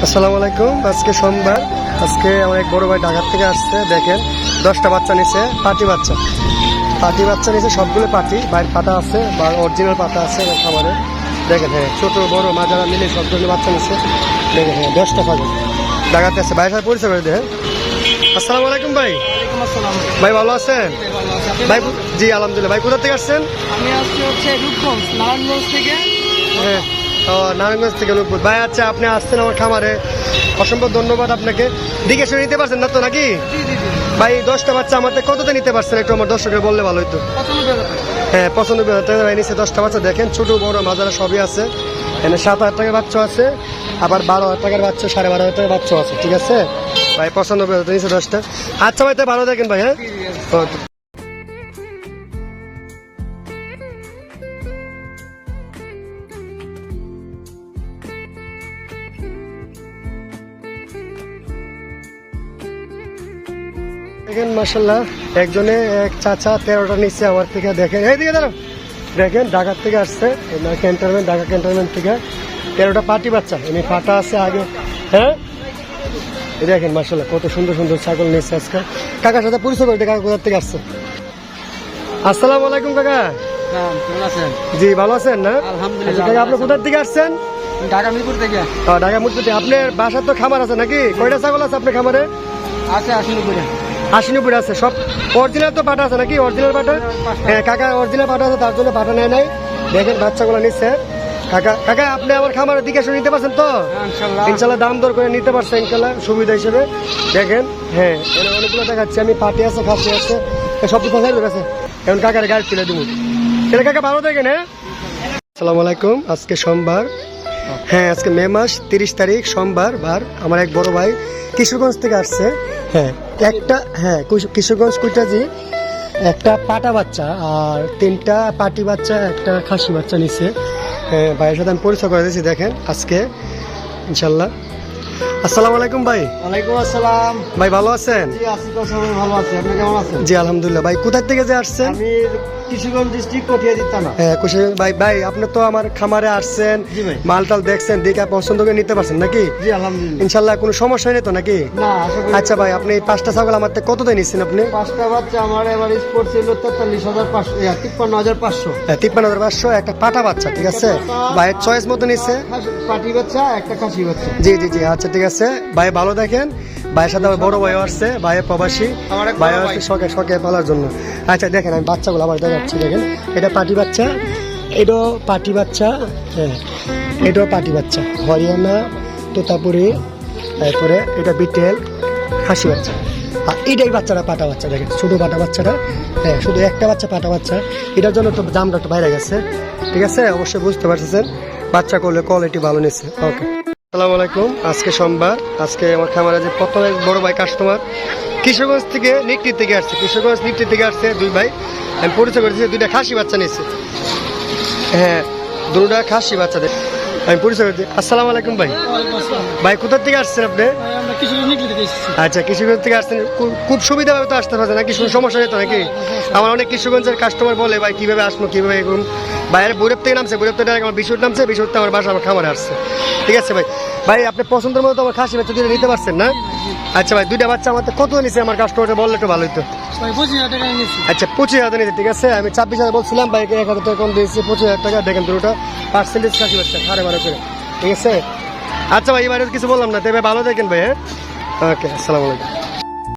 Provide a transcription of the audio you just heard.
আসসালামু আলাইকুম। আজকে সোমবার। আজকে আমার এক বড় ভাই ঢাকা থেকে আসছে। দেখেন 10টা বাচ্চা নিছে, পাটি বাচ্চা নিছে, সবগুলো পাটি। বাইরের পাতা আছে বা অরিজিনাল পাতা আছে খাবারে। দেখেন হ্যাঁ, ছোট বড় মাঝারা মিলে সবগুলো বাচ্চা নিছে। দেখেন হ্যাঁ, 10টা পাখি ঢাকাতে আছে। ভাইয়ের সাথে পরিচয় করে দেয়। আসসালামু আলাইকুম ভাই। ভাই ভালো আছেন? ভাই জি আলহামদুলিল্লাহ। ভাই কোথা থেকে আসছেন? আমি আসছি হচ্ছে রূপগঞ্জ, নারায়ণগঞ্জ থেকে। হ্যাঁ, ও নারায়ণগঞ্জ থেকে রূপপুর। ভাই আচ্ছা, আপনি আসছেন আমার খামারে, অসংখ্য ধন্যবাদ আপনাকে। দিকে শুনে নিতে পারছেন না তো নাকি? ভাই 10টা বাচ্চা আমাদের কততে নিতে পারছেন একটু আমার দর্শকের বললে ভালো হতো। হ্যাঁ, 95,000 টাকা ভাই নিচ্ছে 10টা বাচ্চা। দেখেন ছোট বড় মাঝারা সবই আছে। এখানে 7,000 টাকার বাচ্চা আছে, আবার 12,000 টাকার বাচ্চা, 12,500 টাকার বাচ্চা আছে। ঠিক আছে ভাই, 95,000 নিচ্ছে 10টা। আচ্ছা ভাই, তাই ভালো দেখেন ভাই। হ্যাঁ ওকে। দেখেন মাশাল্লাহ, একজনে এক চাচা 13টা নিচ্ছে আমার থেকে। দেখেন এইদিকে দাঁড়াও, দেখেন ঢাকার থেকে আসছে, ক্যান্টনমেন্ট, ঢাকা ক্যান্টনমেন্ট থেকে 13টা পাটি বাচ্চা। এমনি ফাটা আছে আগে। হ্যাঁ এই দেখেন মাশাল্লাহ, কত সুন্দর সুন্দর ছাগল নিচ্ছে আজকে। কাকার সাথে পরিচয় করতে, কাকা কোথার থেকে আসছে? আসসালামু আলাইকুম কাকা। জি ভালো আছেন না? আচ্ছা কাকা, আপনি কোথার থেকে আসছেন? ঢাকা মিরপুর থেকে। ঢাকা মিরপুর থেকে। আপনার বাসার তো খামার আছে নাকি? কয়টা ছাগল আছে আপনার খামারে? আছে 80-90। 80-90 আছে। সব অরিজিনাল তো পাটা আছে নাকি? অরিজিনাল পাটা? হ্যাঁ কাকা, অরিজিনাল পাটা আছে, তার জন্য পাটা নেয় নাই। দেখেন বাচ্চাগুলো নিচ্ছে কাকা। কাকা আপনি আমার খামারের দিকে শুনে নিতে পারছেন তো? ইনশাল্লাহ দাম দর করে নিতে পারছেন ইনশাল্লাহ, সুবিধা হিসেবে। দেখেন হ্যাঁ, অনেকগুলো দেখাচ্ছি আমি। পাটি আছে, খাসি আছে, সব কিছু আছে। এখন কাকার গাড়ি তুলে দিব। এটা কাকা ভালো দেখেন। হ্যাঁ আসসালামু আলাইকুম। আজকে সোমবার। হ্যাঁ আজকে মে মাস 30 তারিখ সোমবার বার। আমার এক বড় ভাই কিশোরগঞ্জ থেকে আসছে। হ্যাঁ একটা, হ্যাঁ কিশোরগঞ্জ কুইটাজি, একটা পাটা বাচ্চা আর 3টা পাটি বাচ্চা, একটা খাসি বাচ্চা নিচ্ছে। হ্যাঁ ভাইয়ের সাথে আমি পরিচয় করে দিয়েছি। দেখেন আজকে ইনশাল্লাহ। আসসালামু আলাইকুম ভাই। ওয়ালাইকুম আসসালাম। ভাই ভালো আছেন? জি আছি তো, সবাই ভালো আছে। আপনি কেমন আছেন? জি আলহামদুলিল্লাহ। ভাই কোথা থেকে যে আসছেন? আমি কিশোরগঞ্জ ডিস্ট্রিক্ট কটিয়াদি থানা। হ্যাঁ কুশিয়াগঞ্জ। ভাই ভাই আপনি তো আমার খামারে আসছেন, জি ভাই। মালটাল দেখছেন, দেখে পছন্দ করে নিতে পারছেন নাকি? জি আলহামদুলিল্লাহ। ইনশাল্লাহ কোনো সমস্যা নেই তো নাকি? না আশা করি। আচ্ছা ভাই, আপনি 5টা ছাগল আমার থেকে কততে নিচ্ছেন আপনি? 5টা বাচ্চা আমার এবার স্পোর্ট ছিল 43,500, 53,500। 53,500, একটা পাটা বাচ্চা। ঠিক আছে ভাইয়ের চয়েস মতো নিচ্ছে। পাটি বাচ্চা, একটা খাসি বাচ্চা। জি জি জি আচ্ছা ঠিক আছে ভাই, ভালো দেখেন। ভাইয়ের সাথে আমার বড় ভাইও আসছে, ভাইয়ের প্রবাসী, ভাই আসছে শখে শখে পালার জন্য। আচ্ছা দেখেন আমি বাচ্চাগুলো আবার দেখাচ্ছি। দেখেন এটা পাটি বাচ্চা, এটাও পাটি বাচ্চা। হ্যাঁ এটাও পাটি বাচ্চা, হরিয়ানা, তোতাপুরি, তারপরে এটা বিটেল, খাসি বাচ্চা। আর এটাই বাচ্চাটা পাটা বাচ্চা। দেখেন শুধু পাটা বাচ্চাটা। হ্যাঁ শুধু একটা বাচ্চা পাটা বাচ্চা। এটার জন্য তো দামটা একটু বাইরে গেছে। ঠিক আছে অবশ্যই বুঝতে পারছেন, বাচ্চা করলে কোয়ালিটি ভালো নিচ্ছে। ওকে আসসালামু আলাইকুম। আজকে সোমবার। আজকে আমার খামারে যে প্রথমে বড় ভাই কাস্টমার কিশোরগঞ্জ থেকে, নিকটি থেকে আসছে। কিশোরগঞ্জ নিকটি থেকে আসছে দুই ভাই। আমি পরিচয় করেছি, 2টা খাসি বাচ্চা নিচ্ছে। হ্যাঁ 2টা খাসি বাচ্চাদের আমি পরিচয় করছি। আসসালামু আলাইকুম ভাই। ভাই কোথা থেকে আসছেন আপনি? আচ্ছা কিশোরগঞ্জ থেকে আসছেন। খুব সুবিধাভাবে তো আসতে পারছেন নাকি? সমস্যা নেই তো নাকি? আমার অনেক কিশোরগঞ্জের কাস্টমার বলে ভাই কীভাবে আসবো, কীভাবে এরকম। ভাইয়ের বৈরব থেকে নামছে, বৈরব থেকে আমার বিশুর নামছে, বিশুরতে আমার বাসা, আমার খামারে আসছে। ঠিক আছে ভাই। ভাই আপনি পছন্দের মতো আমার খাসি বাচ্চা 2টা নিতে পারছেন না? আচ্ছা ভাই 2টা বাচ্চা আমার কত নিচ্ছে আমার কাস্টমারটা বললে একটু ভালো হতো। আচ্ছা 25,000 নিচ্ছে। ঠিক আছে আমি 26,000 বলছিলাম, ভাইকে 1,000 টাকা কম দিয়েছি, 25,000 টাকা। দেখেন 2টা পার্সেন্টেজ খাসি বাচ্চা, 12.5 করে। ঠিক আছে আচ্ছা ভাই, এবারে কিছু বললাম না, তবে ভালো দেখেন ভাই। হ্যাঁ ওকে আসসালামু আলাইকুম।